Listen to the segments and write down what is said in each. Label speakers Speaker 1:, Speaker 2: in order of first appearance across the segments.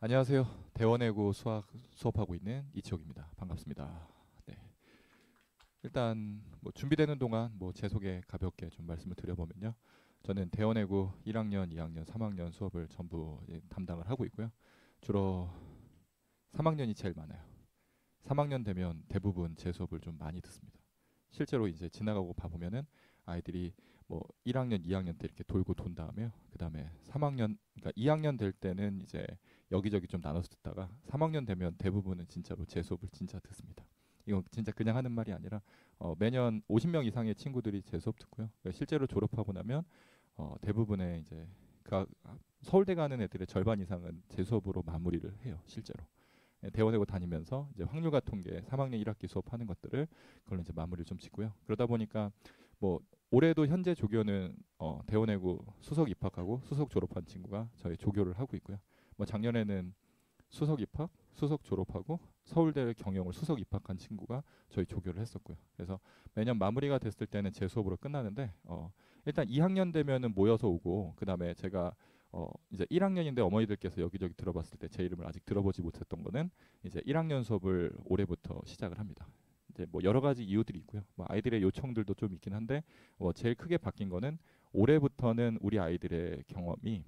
Speaker 1: 안녕하세요. 대원외고 수학 수업하고 있는 이치옥입니다. 반갑습니다. 네. 일단 뭐 준비되는 동안 제 소개 가볍게 좀 말씀을 드려보면요. 저는 대원외고 1학년, 2학년, 3학년 수업을 전부 이제 담당을 하고 있고요. 주로 3학년이 제일 많아요. 3학년 되면 대부분 제 수업을 좀 많이 듣습니다. 실제로 이제 지나가고 봐보면은 아이들이 뭐 1학년, 2학년 때 이렇게 돌고 돈 다음에요. 그 다음에 3학년, 그러니까 2학년 될 때는 이제 여기저기 좀 나눠서 듣다가 3학년 되면 대부분은 진짜로 제 수업을 진짜 듣습니다. 이건 진짜 그냥 하는 말이 아니라 매년 50명 이상의 친구들이 제 수업 듣고요. 그러니까 실제로 졸업하고 나면 대부분의 이제 그 서울대 가는 애들의 절반 이상은 제 수업으로 마무리를 해요. 실제로. 대원외고 다니면서 이제 확률과 통계 3학년 1학기 수업하는 것들을 그걸로 이제 마무리를 좀 짓고요. 그러다 보니까 뭐 올해도 현재 조교는 대원외고 수석 입학하고 수석 졸업한 친구가 저희 조교를 하고 있고요. 뭐 작년에는 수석 입학, 수석 졸업하고 서울대 경영을 수석 입학한 친구가 저희 조교를 했었고요. 그래서 매년 마무리가 됐을 때는 제 수업으로 끝나는데 일단 2학년 되면은 모여서 오고 그다음에 제가 이제 1학년인데 어머니들께서 여기저기 들어봤을 때 제 이름을 아직 들어보지 못했던 거는 이제 1학년 수업을 올해부터 시작을 합니다. 이제 뭐 여러 가지 이유들이 있고요. 뭐 아이들의 요청들도 좀 있긴 한데 제일 크게 바뀐 거는 올해부터는 우리 아이들의 경험이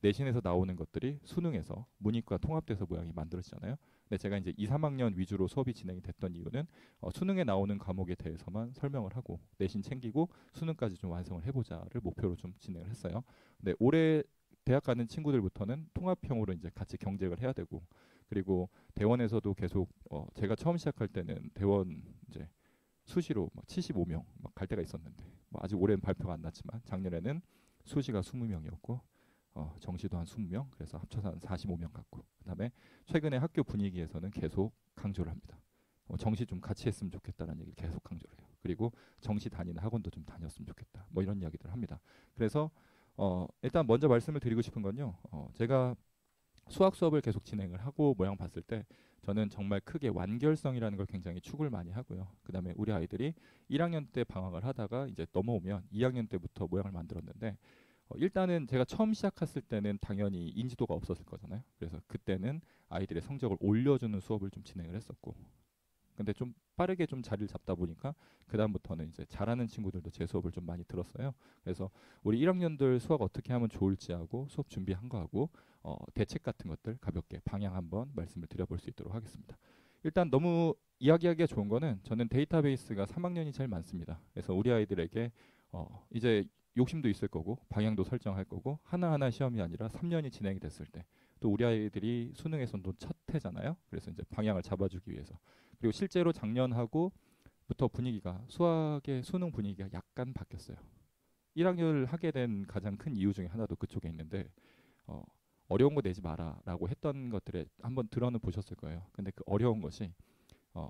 Speaker 1: 내신에서 나오는 것들이 수능에서 문이과 통합돼서 모양이 만들어지잖아요. 근데 제가 이제 2, 3학년 위주로 수업이 진행이 됐던 이유는 수능에 나오는 과목에 대해서만 설명을 하고 내신 챙기고 수능까지 좀 완성을 해보자를 목표로 좀 진행을 했어요. 근데 올해 대학 가는 친구들부터는 통합형으로 이제 같이 경쟁을 해야 되고 그리고 대원에서도 계속 제가 처음 시작할 때는 대원 이제 수시로 막 75명 막 갈 때가 있었는데 뭐 아직 올해는 발표가 안 났지만 작년에는 수시가 20명이었고 정시도 한 20명 그래서 합쳐서 한 45명 갔고 그다음에 최근에 학교 분위기에서는 계속 강조를 합니다. 정시 좀 같이 했으면 좋겠다는 얘기를 계속 강조를 해요. 그리고 정시 다니는 학원도 좀 다녔으면 좋겠다. 뭐 이런 이야기들을 합니다. 그래서 일단 먼저 말씀을 드리고 싶은 건요. 제가 수학 수업을 계속 진행을 하고 모양 봤을 때 저는 정말 크게 완결성이라는 걸 굉장히 추구를 많이 하고요. 그다음에 우리 아이들이 1학년 때 방학을 하다가 이제 넘어오면 2학년 때부터 모양을 만들었는데 일단은 제가 처음 시작했을 때는 당연히 인지도가 없었을 거잖아요. 그래서 그때는 아이들의 성적을 올려주는 수업을 좀 진행을 했었고 근데 좀 빠르게 좀 자리를 잡다 보니까 그다음부터는 이제 잘하는 친구들도 제 수업을 좀 많이 들었어요. 그래서 우리 1학년들 수학 어떻게 하면 좋을지 하고 수업 준비한 거 하고 대책 같은 것들 가볍게 방향 한번 말씀을 드려볼 수 있도록 하겠습니다. 일단 너무 이야기하기가 좋은 거는 저는 데이터베이스가 3학년이 제일 많습니다. 그래서 우리 아이들에게 이제 욕심도 있을 거고 방향도 설정할 거고 하나하나 시험이 아니라 3년이 진행이 됐을 때 또 우리 아이들이 수능에서도 첫 해잖아요. 그래서 이제 방향을 잡아주기 위해서 그리고 실제로 작년하고부터 분위기가 수학의 수능 분위기가 약간 바뀌었어요. 1학년을 하게 된 가장 큰 이유 중에 하나도 그쪽에 있는데 어, 어려운 거 내지 마라라고 했던 것들에 한번 들어는 보셨을 거예요. 근데 그 어려운 것이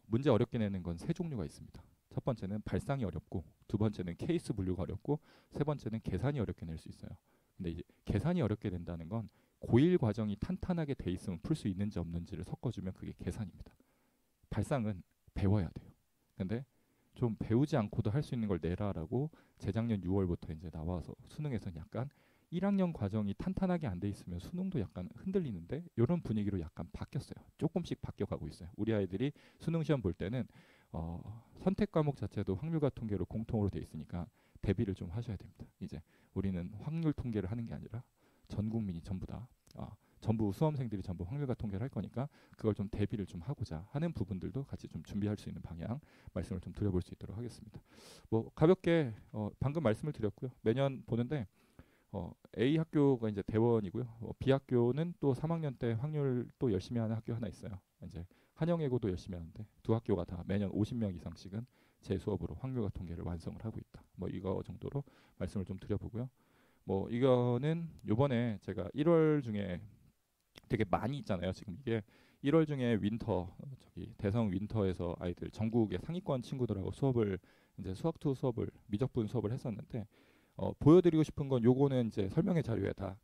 Speaker 1: 문제 어렵게 내는 건 세 종류가 있습니다. 첫 번째는 발상이 어렵고 두 번째는 케이스 분류가 어렵고 세 번째는 계산이 어렵게 낼 수 있어요. 근데 이제 계산이 어렵게 된다는 건 고1 과정이 탄탄하게 돼 있으면 풀 수 있는지 없는지를 섞어주면 그게 계산입니다. 발상은 배워야 돼요. 근데 좀 배우지 않고도 할 수 있는 걸 내라라고 재작년 6월부터 이제 나와서 수능에서는 약간 1학년 과정이 탄탄하게 안 돼 있으면 수능도 약간 흔들리는데 이런 분위기로 약간 바뀌었어요. 조금씩 바뀌어가고 있어요. 우리 아이들이 수능 시험 볼 때는 선택 과목 자체도 확률과 통계로 공통으로 돼 있으니까 대비를 좀 하셔야 됩니다. 이제 우리는 확률 통계를 하는 게 아니라 전 국민이 전부 다 전부 수험생들이 전부 확률과 통계를 할 거니까 그걸 좀 대비를 좀 하고자 하는 부분들도 같이 좀 준비할 수 있는 방향 말씀을 좀 드려볼 수 있도록 하겠습니다. 뭐 가볍게 방금 말씀을 드렸고요. 매년 보는데 A 학교가 이제 대원이고요. B 학교는 또 3학년 때 확률 또 열심히 하는 학교 하나 있어요. 이제 한영예고도 열심히 하는데 두 학교가 다 매년 50명 이상씩은 제 수업으로 확률과 통계를 완성을 하고 있다. 뭐 이거 정도로 말씀을 좀 드려보고요. 뭐 이거는 요번에 제가 1월 중에 되게 많이 있잖아요. 지금 이게 1월 중에 윈터 저기 대성 윈터에서 아이들 전국의 상위권 친구들하고 수업을 이제 수학2 수업을 미적분 수업을 했었는데 보여드리고 싶은 건 요거는 이제 설명의 자료에 다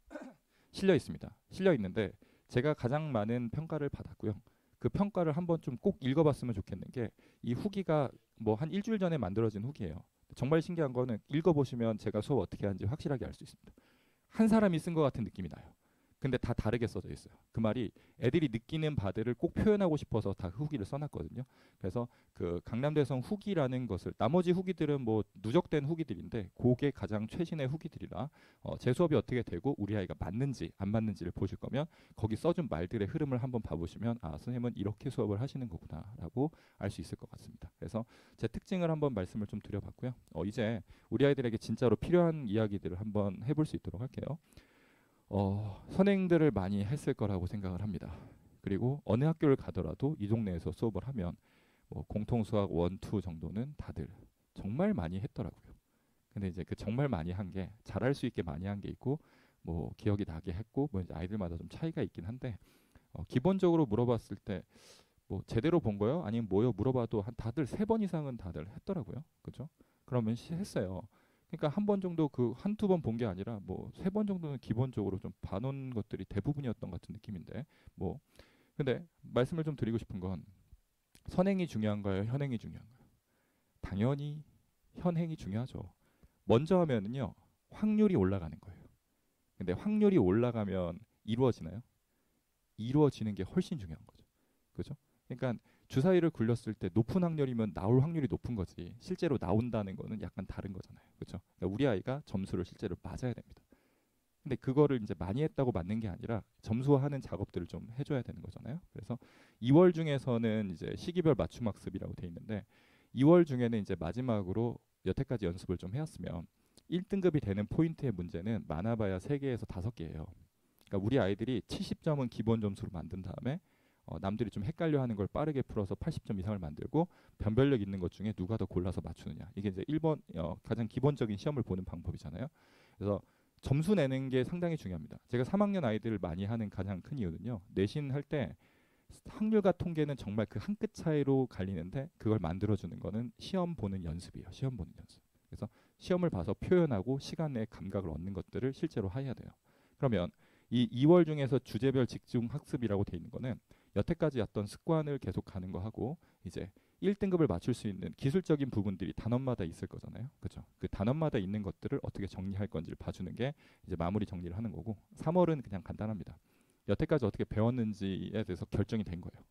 Speaker 1: 실려 있습니다. 실려 있는데 제가 가장 많은 평가를 받았고요. 그 평가를 한번 좀 꼭 읽어봤으면 좋겠는 게 이 후기가 뭐 한 일주일 전에 만들어진 후기예요. 정말 신기한 거는 읽어보시면 제가 수업 어떻게 하는지 확실하게 알 수 있습니다. 한 사람이 쓴 것 같은 느낌이 나요. 근데 다 다르게 써져 있어요. 그 말이 애들이 느끼는 바들을 꼭 표현하고 싶어서 다 후기를 써놨거든요. 그래서 그 강남대성 후기라는 것을 나머지 후기들은 뭐 누적된 후기들인데 그게 가장 최신의 후기들이라 제 수업이 어떻게 되고 우리 아이가 맞는지 안 맞는지를 보실 거면 거기 써준 말들의 흐름을 한번 봐보시면 아 선생님은 이렇게 수업을 하시는 거구나라고 알 수 있을 것 같습니다. 그래서 제 특징을 한번 말씀을 좀 드려봤고요. 이제 우리 아이들에게 진짜로 필요한 이야기들을 한번 해볼 수 있도록 할게요. 선행들을 많이 했을 거라고 생각을 합니다. 그리고 어느 학교를 가더라도 이 동네에서 수업을 하면 뭐 공통수학 1, 2 정도는 다들 정말 많이 했더라고요. 근데 이제 그 정말 많이 한 게 잘할 수 있게 많이 한 게 있고 뭐 기억이 나게 했고 뭐 이제 아이들마다 좀 차이가 있긴 한데 기본적으로 물어봤을 때 뭐 제대로 본 거요? 아니면 뭐요? 물어봐도 한 다들 3번 이상은 다들 했더라고요. 그죠? 그러면 했어요. 그러니까 한 번 정도 그 한두 번 본 게 아니라 뭐 3번 정도는 기본적으로 좀 봐놓은 것들이 대부분이었던 같은 느낌인데 뭐 근데 말씀을 좀 드리고 싶은 건 선행이 중요한가요? 현행이 중요한가요? 당연히 현행이 중요하죠. 먼저 하면은요 확률이 올라가는 거예요. 근데 확률이 올라가면 이루어지나요? 이루어지는 게 훨씬 중요한 거죠. 그죠? 그러니까 주사위를 굴렸을 때 높은 확률이면 나올 확률이 높은 거지 실제로 나온다는 거는 약간 다른 거잖아요. 그렇죠? 그러니까 우리 아이가 점수를 실제로 맞아야 됩니다. 근데 그거를 이제 많이 했다고 맞는 게 아니라 점수화하는 작업들을 좀 해줘야 되는 거잖아요. 그래서 2월 중에서는 이제 시기별 맞춤 학습이라고 돼 있는데 2월 중에는 이제 마지막으로 여태까지 연습을 좀 해왔으면 1등급이 되는 포인트의 문제는 많아봐야 3개에서 5개예요. 그러니까 우리 아이들이 70점은 기본 점수로 만든 다음에 남들이 좀 헷갈려하는 걸 빠르게 풀어서 80점 이상을 만들고 변별력 있는 것 중에 누가 더 골라서 맞추느냐 이게 이제 1번 가장 기본적인 시험을 보는 방법이잖아요. 그래서 점수 내는 게 상당히 중요합니다. 제가 3학년 아이들을 많이 하는 가장 큰 이유는요. 내신 할 때 확률과 통계는 정말 그 한 끗 차이로 갈리는데 그걸 만들어주는 거는 시험 보는 연습이에요. 시험 보는 연습. 그래서 시험을 봐서 표현하고 시간 내에 감각을 얻는 것들을 실제로 해야 돼요. 그러면 이 2월 중에서 주제별 집중 학습이라고 돼 있는 거는 여태까지 했던 습관을 계속 가는 거 하고 이제 1등급을 맞출 수 있는 기술적인 부분들이 단원마다 있을 거잖아요. 그렇죠? 그 단원마다 있는 것들을 어떻게 정리할 건지를 봐주는 게 이제 마무리 정리를 하는 거고 3월은 그냥 간단합니다. 여태까지 어떻게 배웠는지에 대해서 결정이 된 거예요.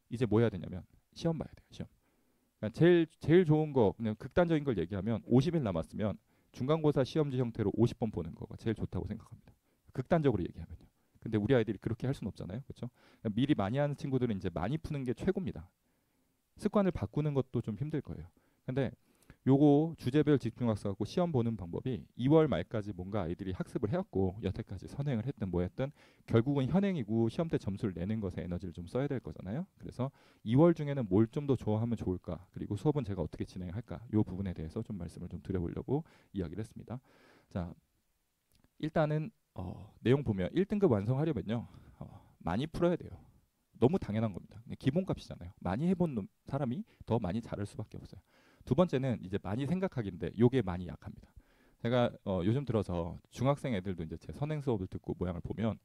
Speaker 1: 이제 뭐 해야 되냐면 시험 봐야 돼요. 시험. 그러니까 제일 좋은 거 그냥 극단적인 걸 얘기하면 50일 남았으면 중간고사 시험지 형태로 50번 보는 거가 제일 좋다고 생각합니다. 극단적으로 얘기하면요. 근데 우리 아이들이 그렇게 할 수는 없잖아요. 그렇죠? 미리 많이 하는 친구들은 이제 많이 푸는 게 최고입니다. 습관을 바꾸는 것도 좀 힘들 거예요. 근데 요거 주제별 집중학습 갖고 시험 보는 방법이 2월 말까지 뭔가 아이들이 학습을 해왔고 여태까지 선행을 했든 뭐 했든 결국은 현행이고 시험 때 점수를 내는 것에 에너지를 좀 써야 될 거잖아요. 그래서 2월 중에는 뭘 좀 더 좋아하면 좋을까 그리고 수업은 제가 어떻게 진행할까 요 부분에 대해서 좀 말씀을 좀 드려보려고 이야기를 했습니다. 자 일단은 내용 보면 1등급 완성하려면요 많이 풀어야 돼요. 너무 당연한 겁니다. 기본값이잖아요. 많이 해본 사람이 더 많이 잘할 수밖에 없어요. 두 번째는 이제 많이 생각하기인데 요게 많이 약합니다. 제가 요즘 들어서 중학생 애들도 이제 제 선행 수업을 듣고 모양을 보면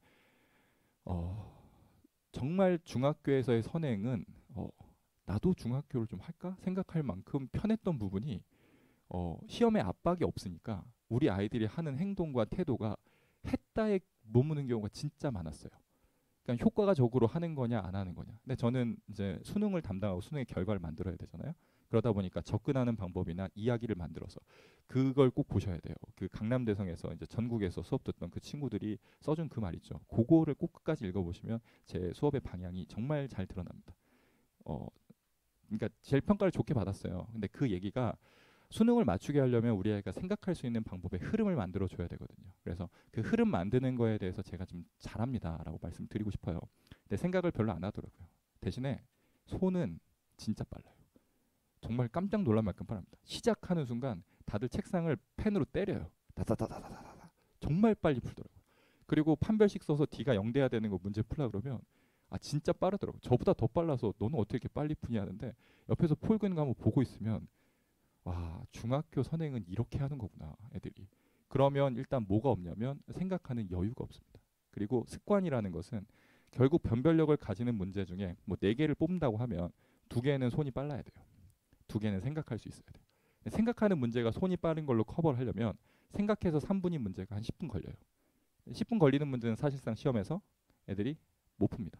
Speaker 1: 정말 중학교에서의 선행은 나도 중학교를 좀 할까 생각할 만큼 편했던 부분이 시험에 압박이 없으니까 우리 아이들이 하는 행동과 태도가 했다에 머무는 경우가 진짜 많았어요. 그러니까 효과적으로 하는 거냐 안 하는 거냐. 근데 저는 이제 수능을 담당하고 수능의 결과를 만들어야 되잖아요. 그러다 보니까 접근하는 방법이나 이야기를 만들어서 그걸 꼭 보셔야 돼요. 그 강남대성에서 이제 전국에서 수업 듣던 그 친구들이 써준 그 말 있죠. 그거를 꼭 끝까지 읽어보시면 제 수업의 방향이 정말 잘 드러납니다. 그러니까 제일 평가를 좋게 받았어요. 근데 그 얘기가 수능을 맞추게 하려면 우리 아이가 생각할 수 있는 방법의 흐름을 만들어 줘야 되거든요. 그래서 그 흐름 만드는 거에 대해서 제가 좀 잘합니다라고 말씀드리고 싶어요. 근데 생각을 별로 안 하더라고요. 대신에 손은 진짜 빨라요. 정말 깜짝 놀랄 만큼 빠릅니다. 시작하는 순간 다들 책상을 펜으로 때려요. 다다다다다다다. 정말 빨리 풀더라고요. 그리고 판별식 써서 D가 0 돼야 되는 거 문제 풀라 그러면 진짜 빠르더라고요. 저보다 더 빨라서 너는 어떻게 이렇게 빨리 푸냐 하는데 옆에서 폴근 가면 보고 있으면 와 중학교 선행은 이렇게 하는 거구나 애들이. 그러면 일단 뭐가 없냐면 생각하는 여유가 없습니다. 그리고 습관이라는 것은 결국 변별력을 가지는 문제 중에 뭐 4개를 뽑는다고 하면 2개는 손이 빨라야 돼요. 2개는 생각할 수 있어야 돼요. 생각하는 문제가 손이 빠른 걸로 커버를 하려면 생각해서 3분인 문제가 한 10분 걸려요. 10분 걸리는 문제는 사실상 시험에서 애들이 못 풉니다.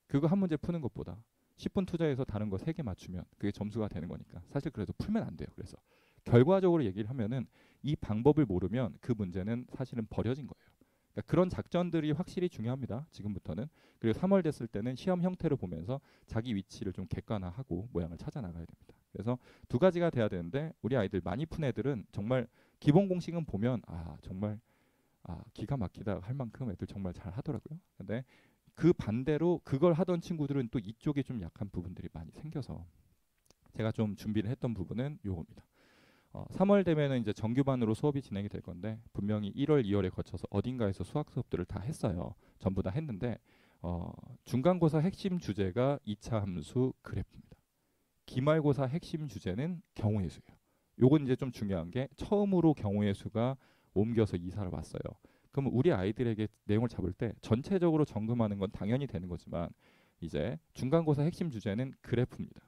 Speaker 1: 그거 한 문제 푸는 것보다 10분 투자해서 다른 거 3개 맞추면 그게 점수가 되는 거니까 사실 그래도 풀면 안 돼요. 그래서 결과적으로 얘기를 하면은 이 방법을 모르면 그 문제는 사실은 버려진 거예요. 그러니까 그런 작전들이 확실히 중요합니다. 지금부터는. 그리고 3월 됐을 때는 시험 형태를 보면서 자기 위치를 좀 객관화하고 모양을 찾아 나가야 됩니다. 그래서 두 가지가 돼야 되는데 우리 아이들 많이 푼 애들은 정말 기본 공식은 보면 정말 기가 막히다 할 만큼 애들 정말 잘 하더라고요. 근데 그 반대로 그걸 하던 친구들은 또 이쪽에 좀 약한 부분들이 많이 생겨서 제가 좀 준비를 했던 부분은 요겁니다. 3월 되면은 이제 정규반으로 수업이 진행이 될 건데 분명히 1월, 2월에 거쳐서 어딘가에서 수학 수업들을 다 했어요. 전부 다 했는데 중간고사 핵심 주제가 2차 함수 그래프입니다. 기말고사 핵심 주제는 경우의 수예요. 요건 이제 좀 중요한 게 처음으로 경우의 수가 옮겨서 이사를 왔어요. 그럼 우리 아이들에게 내용을 잡을 때 전체적으로 점검하는 건 당연히 되는 거지만 이제 중간고사 핵심 주제는 그래프입니다.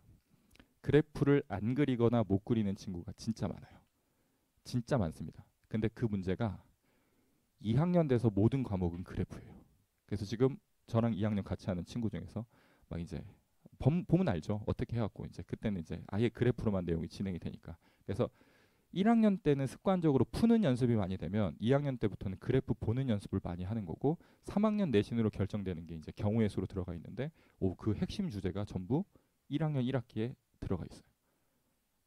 Speaker 1: 그래프를 안 그리거나 못 그리는 친구가 진짜 많아요. 진짜 많습니다. 근데 그 문제가 2학년 돼서 모든 과목은 그래프예요. 그래서 지금 저랑 2학년 같이 하는 친구 중에서 막 이제 보면 알죠. 어떻게 해갖고 이제 그때는 이제 아예 그래프로만 내용이 진행이 되니까. 그래서 1학년 때는 습관적으로 푸는 연습이 많이 되면 2학년 때부터는 그래프 보는 연습을 많이 하는 거고 3학년 내신으로 결정되는 게 이제 경우의 수로 들어가 있는데 그 핵심 주제가 전부 1학년 1학기에 들어가 있어요.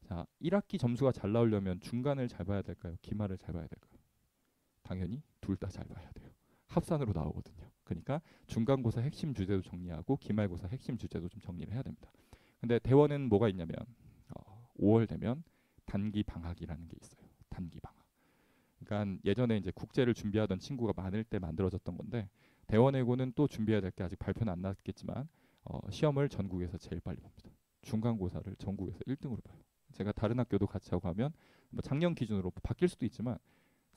Speaker 1: 자, 1학기 점수가 잘 나오려면 중간을 잘 봐야 될까요? 기말을 잘 봐야 될까요? 당연히 둘 다 잘 봐야 돼요. 합산으로 나오거든요. 그러니까 중간고사 핵심 주제도 정리하고 기말고사 핵심 주제도 좀 정리를 해야 됩니다. 근데 대원은 뭐가 있냐면 5월 되면 단기 방학이라는 게 있어요. 단기 방학. 그러니까 예전에 이제 국제를 준비하던 친구가 많을 때 만들어졌던 건데 대원외고는 또 준비해야 될 게 아직 발표는 안 났겠지만 시험을 전국에서 제일 빨리 봅니다. 중간고사를 전국에서 1등으로 봐요. 제가 다른 학교도 같이 하고 하면 뭐 작년 기준으로 바뀔 수도 있지만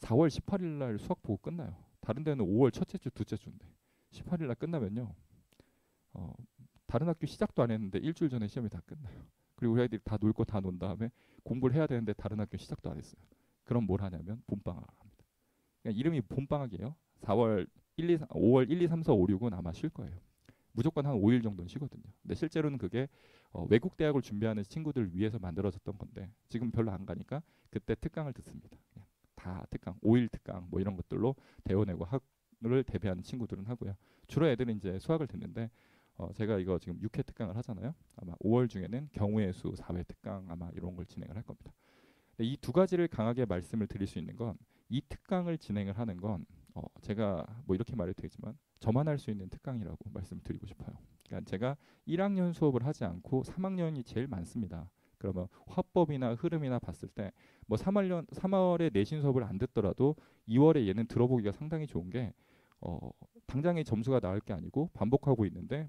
Speaker 1: 4월 18일 날 수학 보고 끝나요. 다른 데는 5월 첫째 주, 둘째 주인데 18일 날 끝나면요. 다른 학교 시작도 안 했는데 일주일 전에 시험이 다 끝나요. 그리고 우리 아이들이 다 놀고 다 논 다음에 공부를 해야 되는데 다른 학교 시작도 안 했어요. 그럼 뭘 하냐면 봄방학을 합니다. 그러니까 이름이 봄방학이에요. 4월 1, 2, 3, 5월 1, 2, 3, 4, 5, 6은 아마 쉴 거예요. 무조건 한 5일 정도는 쉬거든요. 근데 실제로는 그게 외국 대학을 준비하는 친구들 위해서 만들어졌던 건데 지금 별로 안 가니까 그때 특강을 듣습니다. 그냥 다 특강, 5일 특강 뭐 이런 것들로 대원외고 학을 대비하는 친구들은 하고요. 주로 애들은 이제 수학을 듣는데 제가 이거 지금 6회 특강을 하잖아요. 아마 5월 중에는 경우의 수 4회 특강 아마 이런 걸 진행을 할 겁니다. 이 두 가지를 강하게 말씀을 드릴 수 있는 건 이 특강을 진행을 하는 건 제가 뭐 이렇게 말해도 되지만 저만 할 수 있는 특강이라고 말씀을 드리고 싶어요. 그러니까 제가 1학년 수업을 하지 않고 3학년이 제일 많습니다. 그러면 화법이나 흐름이나 봤을 때 뭐 3월에 내신 수업을 안 듣더라도 2월에 얘는 들어보기가 상당히 좋은 게 당장의 점수가 나올 게 아니고 반복하고 있는데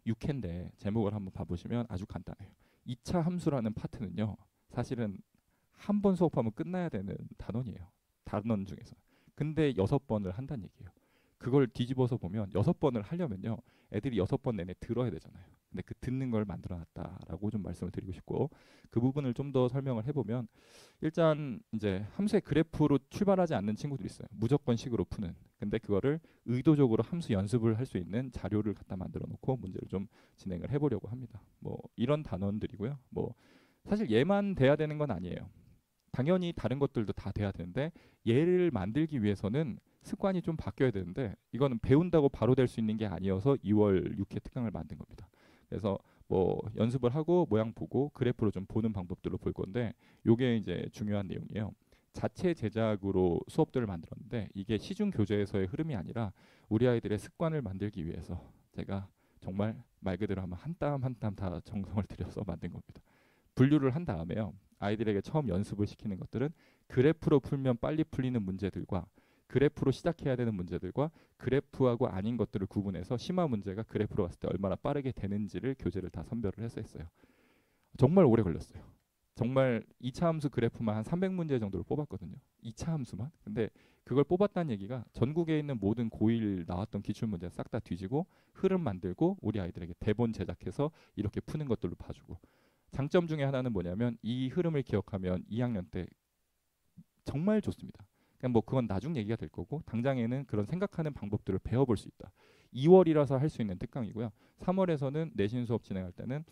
Speaker 1: 6회인데 제목을 한번 봐보시면 아주 간단해요. 2차 함수라는 파트는요. 사실은 한 번 수업하면 끝나야 되는 단원이에요. 단원 중에서. 근데 6번을 한다는 얘기예요. 그걸 뒤집어서 보면 6번을 하려면요. 애들이 6번 내내 들어야 되잖아요. 근데 그 듣는 걸 만들어놨다라고 좀 말씀을 드리고 싶고 그 부분을 좀 더 설명을 해보면 일단 이제 함수의 그래프로 출발하지 않는 친구들이 있어요. 무조건 식으로 푸는. 근데 그거를 의도적으로 함수 연습을 할 수 있는 자료를 갖다 만들어 놓고 문제를 좀 진행을 해보려고 합니다. 뭐 이런 단원들이고요. 뭐 사실 얘만 돼야 되는 건 아니에요. 당연히 다른 것들도 다 돼야 되는데 얘를 만들기 위해서는 습관이 좀 바뀌어야 되는데 이거는 배운다고 바로 될 수 있는 게 아니어서 2월 6회 특강을 만든 겁니다. 그래서 뭐 연습을 하고 모양 보고 그래프로 좀 보는 방법들로 볼 건데 요게 이제 중요한 내용이에요. 자체 제작으로 수업들을 만들었는데 이게 시중 교재에서의 흐름이 아니라 우리 아이들의 습관을 만들기 위해서 제가 정말 말 그대로 하면 한 땀 한 땀 다 정성을 들여서 만든 겁니다. 분류를 한 다음에요. 아이들에게 처음 연습을 시키는 것들은 그래프로 풀면 빨리 풀리는 문제들과 그래프로 시작해야 되는 문제들과 그래프하고 아닌 것들을 구분해서 심화 문제가 그래프로 갔을 때 얼마나 빠르게 되는지를 교재를 다 선별을 해서 했어요. 정말 오래 걸렸어요. 정말 2차 함수 그래프만 한 300문제 정도를 뽑았거든요. 2차 함수만. 근데 그걸 뽑았다는 얘기가 전국에 있는 모든 고1 나왔던 기출문제 싹 다 뒤지고 흐름 만들고 우리 아이들에게 대본 제작해서 이렇게 푸는 것들로 봐주고 장점 중에 하나는 뭐냐면 이 흐름을 기억하면 2학년 때 정말 좋습니다. 그냥 뭐 그건 나중 얘기가 될 거고 당장에는 그런 생각하는 방법들을 배워볼 수 있다. 2월이라서 할 수 있는 특강이고요. 3월에서는 내신 수업 진행할 때는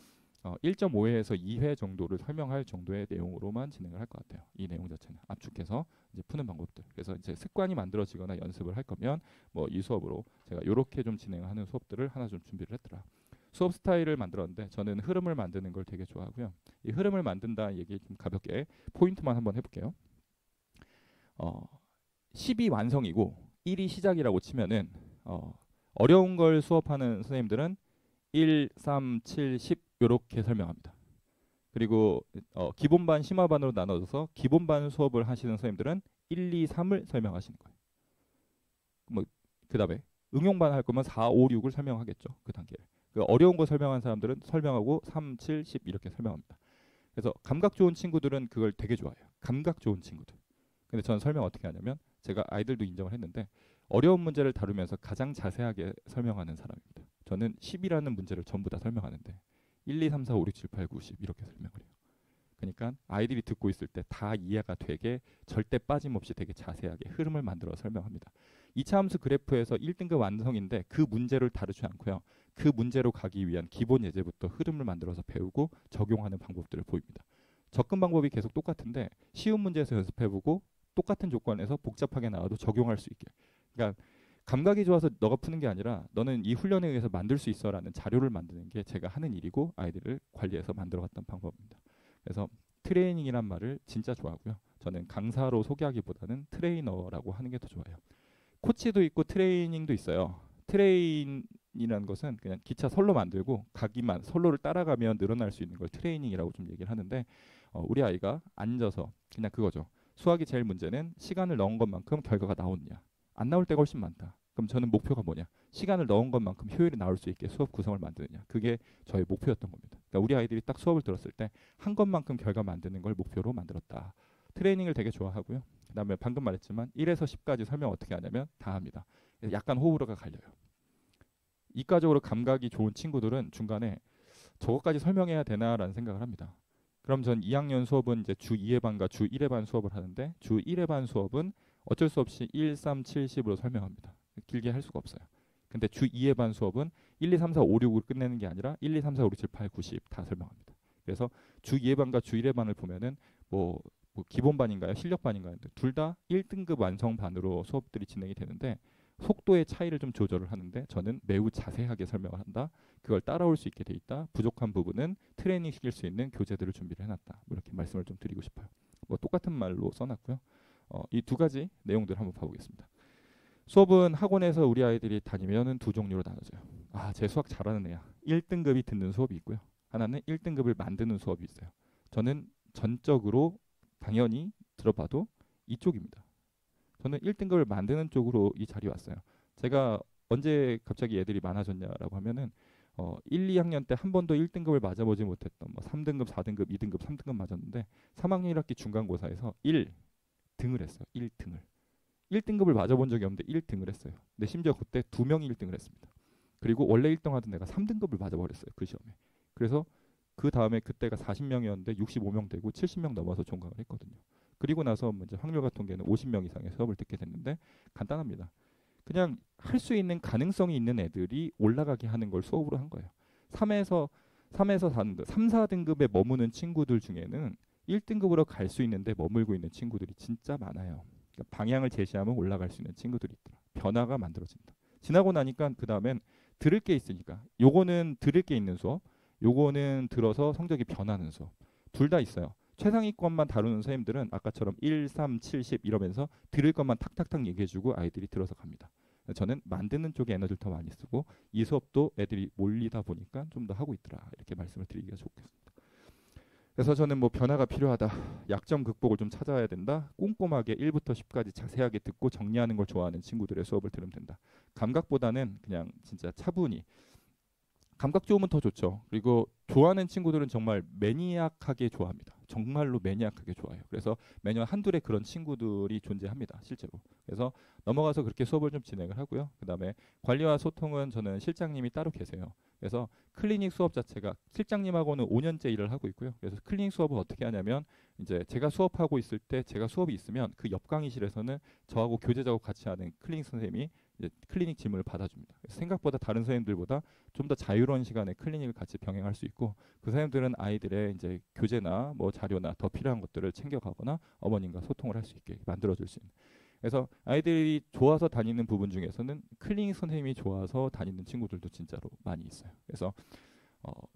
Speaker 1: 1.5회에서 2회 정도를 설명할 정도의 내용으로만 진행을 할 것 같아요. 이 내용 자체는 압축해서 이제 푸는 방법들. 그래서 이제 습관이 만들어지거나 연습을 할 거면 뭐 이 수업으로 제가 이렇게 좀 진행하는 수업들을 하나 좀 준비를 했더라. 수업 스타일을 만들었는데 저는 흐름을 만드는 걸 되게 좋아하고요. 이 흐름을 만든다 얘기 좀 가볍게 포인트만 한번 해볼게요. 10이 완성이고 1이 시작이라고 치면은 어려운 걸 수업하는 선생님들은 1, 3, 7, 10 이렇게 설명합니다. 그리고 기본반, 심화반으로 나눠져서 기본반 수업을 하시는 선생님들은 1, 2, 3을 설명하시는 거예요. 뭐 그다음에 응용반 할 거면 4, 5, 6을 설명하겠죠. 그 단계를. 그 어려운 거 설명한 사람들은 설명하고 3, 7, 10 이렇게 설명합니다. 그래서 감각 좋은 친구들은 그걸 되게 좋아해요. 감각 좋은 친구들. 근데 저는 설명 어떻게 하냐면 제가 아이들도 인정을 했는데 어려운 문제를 다루면서 가장 자세하게 설명하는 사람입니다. 저는 10이라는 문제를 전부 다 설명하는데 1, 2, 3, 4, 5, 6, 7, 8, 9, 10 이렇게 설명을 해요. 그러니까 아이들이 듣고 있을 때 다 이해가 되게 절대 빠짐없이 되게 자세하게 흐름을 만들어 설명합니다. 2차 함수 그래프에서 1등급 완성인데 그 문제를 다루지 않고요. 그 문제로 가기 위한 기본 예제부터 흐름을 만들어서 배우고 적용하는 방법들을 보입니다. 접근 방법이 계속 똑같은데 쉬운 문제에서 연습해보고 똑같은 조건에서 복잡하게 나와도 적용할 수 있게. 그러니까 감각이 좋아서 너가 푸는 게 아니라 너는 이 훈련에 의해서 만들 수 있어라는 자료를 만드는 게 제가 하는 일이고 아이들을 관리해서 만들어갔던 방법입니다. 그래서 트레이닝이란 말을 진짜 좋아하고요. 저는 강사로 소개하기보다는 트레이너라고 하는 게 더 좋아요. 코치도 있고 트레이닝도 있어요. 트레인이라는 것은 그냥 기차 선로 만들고 가기만 선로를 따라가면 늘어날 수 있는 걸 트레이닝이라고 좀 얘기를 하는데 우리 아이가 앉아서 그냥 그거죠. 수학이 제일 문제는 시간을 넣은 것만큼 결과가 나오느냐. 안 나올 때가 훨씬 많다. 그럼 저는 목표가 뭐냐? 시간을 넣은 것만큼 효율이 나올 수 있게 수업 구성을 만드느냐. 그게 저의 목표였던 겁니다. 그러니까 우리 아이들이 딱 수업을 들었을 때 한 것만큼 결과 만드는 걸 목표로 만들었다. 트레이닝을 되게 좋아하고요. 그다음에 방금 말했지만 1에서 10까지 설명 어떻게 하냐면 다 합니다. 약간 호불호가 갈려요. 이과적으로 감각이 좋은 친구들은 중간에 저것까지 설명해야 되나라는 생각을 합니다. 그럼 전 2학년 수업은 이제 주 2회 반과 주 1회 반 수업을 하는데 주 1회 반 수업은 어쩔 수 없이 1, 3, 7, 10으로 설명합니다. 길게 할 수가 없어요. 근데 주 2회 반 수업은 1, 2, 3, 4, 5, 6으로 끝내는 게 아니라 1, 2, 3, 4, 5, 6, 7, 8, 9, 10 다 설명합니다. 그래서 주 2회 반과 주 1회 반을 보면은 뭐 기본반인가요? 실력반인가요? 둘 다 1등급 완성반으로 수업들이 진행이 되는데 속도의 차이를 좀 조절을 하는데 저는 매우 자세하게 설명을 한다. 그걸 따라올 수 있게 돼 있다. 부족한 부분은 트레이닝 시킬 수 있는 교재들을 준비를 해놨다. 뭐 이렇게 말씀을 좀 드리고 싶어요. 뭐 똑같은 말로 써놨고요. 이 두 가지 내용들을 한번 봐보겠습니다. 수업은 학원에서 우리 아이들이 다니면은 두 종류로 나눠져요. 제 수학 잘하는 애야. 1등급이 듣는 수업이 있고요. 하나는 1등급을 만드는 수업이 있어요. 저는 전적으로 당연히 들어봐도 이쪽입니다. 저는 1등급을 만드는 쪽으로 이 자리에 왔어요. 제가 언제 갑자기 애들이 많아졌냐라고 하면은 1, 2학년 때 한 번도 1등급을 맞아보지 못했던 뭐 3등급, 4등급, 2등급, 3등급 맞았는데 3학년 1학기 중간고사에서 1등을 했어요. 1등을. 1등급을 맞아본 적이 없는데 1등을 했어요. 근데 심지어 그때 2명이 1등을 했습니다. 그리고 원래 1등 하던 애가 3등급을 맞아버렸어요. 그 시험에. 그래서 그 다음에 그때가 40명이었는데 65명 되고 70명 넘어서 종강을 했거든요. 그리고 나서 이제 확률과 통계는 50명 이상의 수업을 듣게 됐는데 간단합니다. 그냥 할 수 있는 가능성이 있는 애들이 올라가게 하는 걸 수업으로 한 거예요. 3에서 4등급, 3, 4등급에 머무는 친구들 중에는 1등급으로 갈 수 있는데 머물고 있는 친구들이 진짜 많아요. 그러니까 방향을 제시하면 올라갈 수 있는 친구들이 있더라. 변화가 만들어진다. 지나고 나니까 그 다음엔 들을 게 있으니까 요거는 들을 게 있는 수업, 요거는 들어서 성적이 변하는 수업. 둘 다 있어요. 최상위권만 다루는 선생님들은 아까처럼 1, 3, 7, 10 이러면서 들을 것만 탁탁탁 얘기해주고 아이들이 들어서 갑니다. 저는 만드는 쪽에 에너지를 더 많이 쓰고 이 수업도 애들이 몰리다 보니까 좀 더 하고 있더라. 이렇게 말씀을 드리기가 좋겠습니다. 그래서 저는 뭐 변화가 필요하다. 약점 극복을 좀 찾아야 된다. 꼼꼼하게 1부터 10까지 자세하게 듣고 정리하는 걸 좋아하는 친구들의 수업을 들으면 된다. 감각보다는 그냥 진짜 차분히. 감각 좋으면 더 좋죠. 그리고 좋아하는 친구들은 정말 매니악하게 좋아합니다. 정말로 매니악하게 좋아해요. 그래서 매년 한둘의 그런 친구들이 존재합니다. 실제로. 그래서 넘어가서 그렇게 수업을 좀 진행을 하고요. 그다음에 관리와 소통은 저는 실장님이 따로 계세요. 그래서 클리닉 수업 자체가 실장님하고는 5년째 일을 하고 있고요. 그래서 클리닉 수업을 어떻게 하냐면 이제 제가 수업하고 있을 때 제가 수업이 있으면 그 옆 강의실에서는 저하고 교재 작업 같이 하는 클리닉 선생님이 이제 클리닉 질문을 받아줍니다. 그래서 생각보다 다른 선생님들보다 좀 더 자유로운 시간에 클리닉을 같이 병행할 수 있고 그 선생님들은 아이들의 이제 교재나 뭐 자료나 더 필요한 것들을 챙겨가거나 어머님과 소통을 할 수 있게 만들어줄 수 있는. 그래서 아이들이 좋아서 다니는 부분 중에서는 클리닉 선생님이 좋아서 다니는 친구들도 진짜로 많이 있어요. 그래서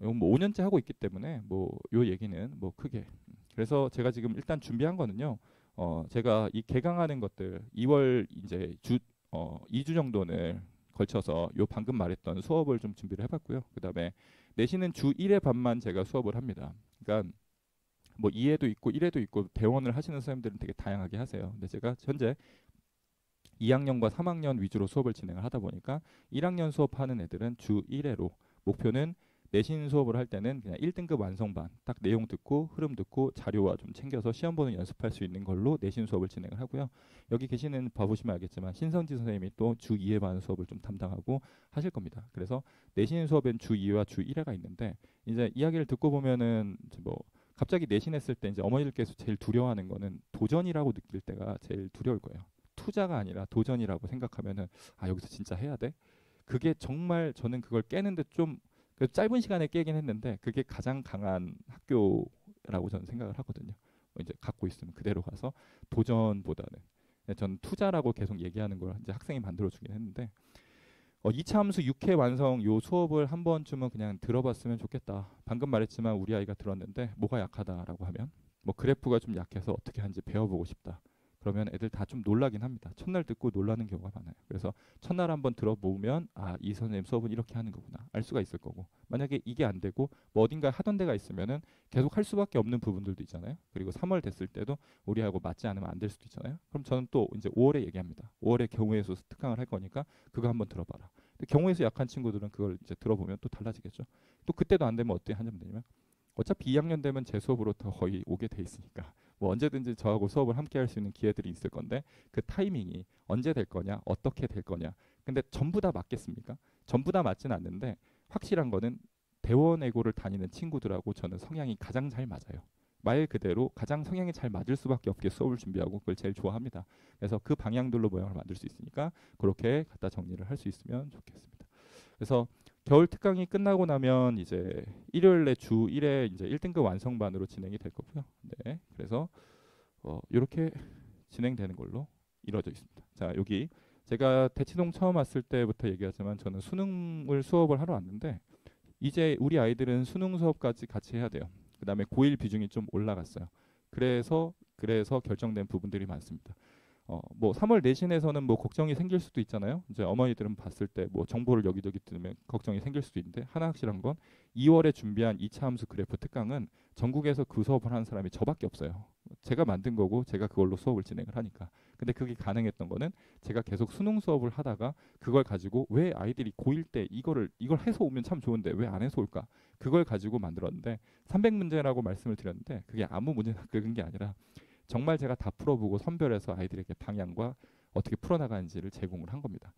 Speaker 1: 이건 뭐 5년째 하고 있기 때문에 뭐 요 얘기는 뭐 크게. 그래서 제가 지금 일단 준비한 거는요. 제가 이 개강하는 것들 2월 이제 2주 정도는 걸쳐서 요 방금 말했던 수업을 좀 준비를 해봤고요. 그다음에 내신은 주 1회 반만 제가 수업을 합니다. 그러니까 뭐 2회도 있고 1회도 있고 대원을 하시는 선생님들은 되게 다양하게 하세요. 근데 제가 현재 2학년과 3학년 위주로 수업을 진행을 하다 보니까 1학년 수업하는 애들은 주 1회로 목표는 내신 수업을 할 때는 그냥 1등급 완성반 딱 내용 듣고 흐름 듣고 자료와 좀 챙겨서 시험 보는 연습할 수 있는 걸로 내신 수업을 진행을 하고요. 여기 계시는 봐보시면 알겠지만 신성지 선생님이 또 주 2회 반 수업을 좀 담당하고 하실 겁니다. 그래서 내신 수업엔 주 2회와 주 1회가 있는데 이제 이야기를 듣고 보면은 이제 뭐 갑자기 내신했을 때 이제 어머니들께서 제일 두려워하는 거는 도전이라고 느낄 때가 제일 두려울 거예요. 투자가 아니라 도전이라고 생각하면은 아 여기서 진짜 해야 돼? 그게 정말 저는 그걸 깨는데 좀 짧은 시간에 깨긴 했는데 그게 가장 강한 학교라고 저는 생각을 하거든요. 이제 갖고 있으면 그대로 가서 도전보다는 저는 투자라고 계속 얘기하는 걸 이제 학생이 만들어 주긴 했는데 2차 함수 6회 완성 요 수업을 한 번쯤은 그냥 들어봤으면 좋겠다. 방금 말했지만 우리 아이가 들었는데 뭐가 약하다라고 하면 뭐 그래프가 좀 약해서 어떻게 하는지 배워보고 싶다. 그러면 애들 다 좀 놀라긴 합니다. 첫날 듣고 놀라는 경우가 많아요. 그래서 첫날 한번 들어보면 아, 이 선생님 수업은 이렇게 하는 거구나 알 수가 있을 거고 만약에 이게 안 되고 뭐 어딘가에 하던 데가 있으면은 계속 할 수밖에 없는 부분들도 있잖아요. 그리고 3월 됐을 때도 우리하고 맞지 않으면 안 될 수도 있잖아요. 그럼 저는 또 이제 5월에 얘기합니다. 5월에 경우의 수 특강을 할 거니까 그거 한번 들어봐라. 근데 경우의 수 약한 친구들은 그걸 이제 들어보면 또 달라지겠죠. 또 그때도 안 되면 어떻게 하냐면 되냐면 어차피 2학년 되면 제 수업으로 더 거의 오게 돼 있으니까 뭐 언제든지 저하고 수업을 함께 할 수 있는 기회들이 있을 건데 그 타이밍이 언제 될 거냐 어떻게 될 거냐 근데 전부 다 맞겠습니까? 전부 다 맞지는 않는데 확실한 거는 대원외고를 다니는 친구들하고 저는 성향이 가장 잘 맞아요. 말 그대로 가장 성향이 잘 맞을 수밖에 없게 수업을 준비하고 그걸 제일 좋아합니다. 그래서 그 방향들로 모양을 만들 수 있으니까 그렇게 갖다 정리를 할 수 있으면 좋겠습니다. 그래서 겨울 특강이 끝나고 나면 이제 일요일에 주 1회 이제 1등급 완성반으로 진행이 될 거고요. 네. 그래서 이렇게 진행되는 걸로 이루어져 있습니다. 자, 여기 제가 대치동 처음 왔을 때부터 얘기하지만 저는 수능을 수업을 하러 왔는데 이제 우리 아이들은 수능 수업까지 같이 해야 돼요. 그다음에 고1 비중이 좀 올라갔어요. 그래서 결정된 부분들이 많습니다. 뭐 3월 내신에서는 뭐 걱정이 생길 수도 있잖아요. 이제 어머니들은 봤을 때 뭐 정보를 여기저기 들으면 걱정이 생길 수도 있는데 하나 확실한 건 2월에 준비한 2차 함수 그래프 특강은 전국에서 그 수업을 하는 사람이 저밖에 없어요. 제가 만든 거고 제가 그걸로 수업을 진행을 하니까. 근데 그게 가능했던 거는 제가 계속 수능 수업을 하다가 그걸 가지고 왜 아이들이 고1 때 이걸 해서 오면 참 좋은데 왜 안 해서 올까? 그걸 가지고 만들었는데 300문제라고 말씀을 드렸는데 그게 아무 문제나 긁은 게 아니라 정말 제가 다 풀어보고 선별해서 아이들에게 방향과 어떻게 풀어나가는지를 제공을 한 겁니다.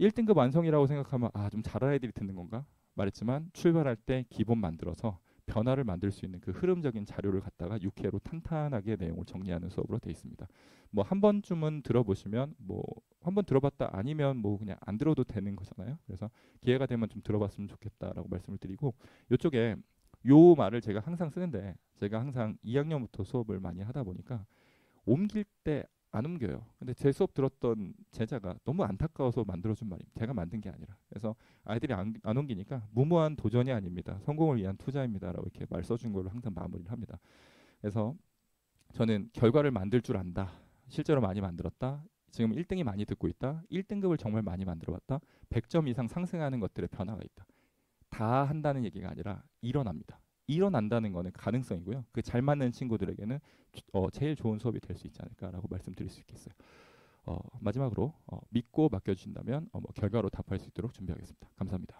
Speaker 1: 1등급 완성이라고 생각하면 아, 좀 잘할 아이들이 듣는 건가? 말했지만 출발할 때 기본 만들어서 변화를 만들 수 있는 그 흐름적인 자료를 갖다가 6회로 탄탄하게 내용을 정리하는 수업으로 되어 있습니다. 뭐 한 번쯤은 들어보시면 뭐 한 번 들어봤다 아니면 뭐 그냥 안 들어도 되는 거잖아요. 그래서 기회가 되면 좀 들어봤으면 좋겠다라고 말씀을 드리고 이쪽에 요 말을 제가 항상 쓰는데 제가 항상 2학년부터 수업을 많이 하다 보니까 옮길 때 안 옮겨요. 근데 제 수업 들었던 제자가 너무 안타까워서 만들어준 말입니다. 제가 만든 게 아니라. 그래서 아이들이 안 옮기니까 무모한 도전이 아닙니다. 성공을 위한 투자입니다라고 이렇게 말 써준 걸로 항상 마무리를 합니다. 그래서 저는 결과를 만들 줄 안다. 실제로 많이 만들었다. 지금 1등이 많이 듣고 있다. 1등급을 정말 많이 만들어봤다. 100점 이상 상승하는 것들의 변화가 있다. 다 한다는 얘기가 아니라 일어납니다. 일어난다는 거는 가능성이고요. 그 잘 맞는 친구들에게는 제일 좋은 수업이 될 수 있지 않을까라고 말씀드릴 수 있겠어요. 마지막으로 믿고 맡겨주신다면 뭐 결과로 답할 수 있도록 준비하겠습니다. 감사합니다.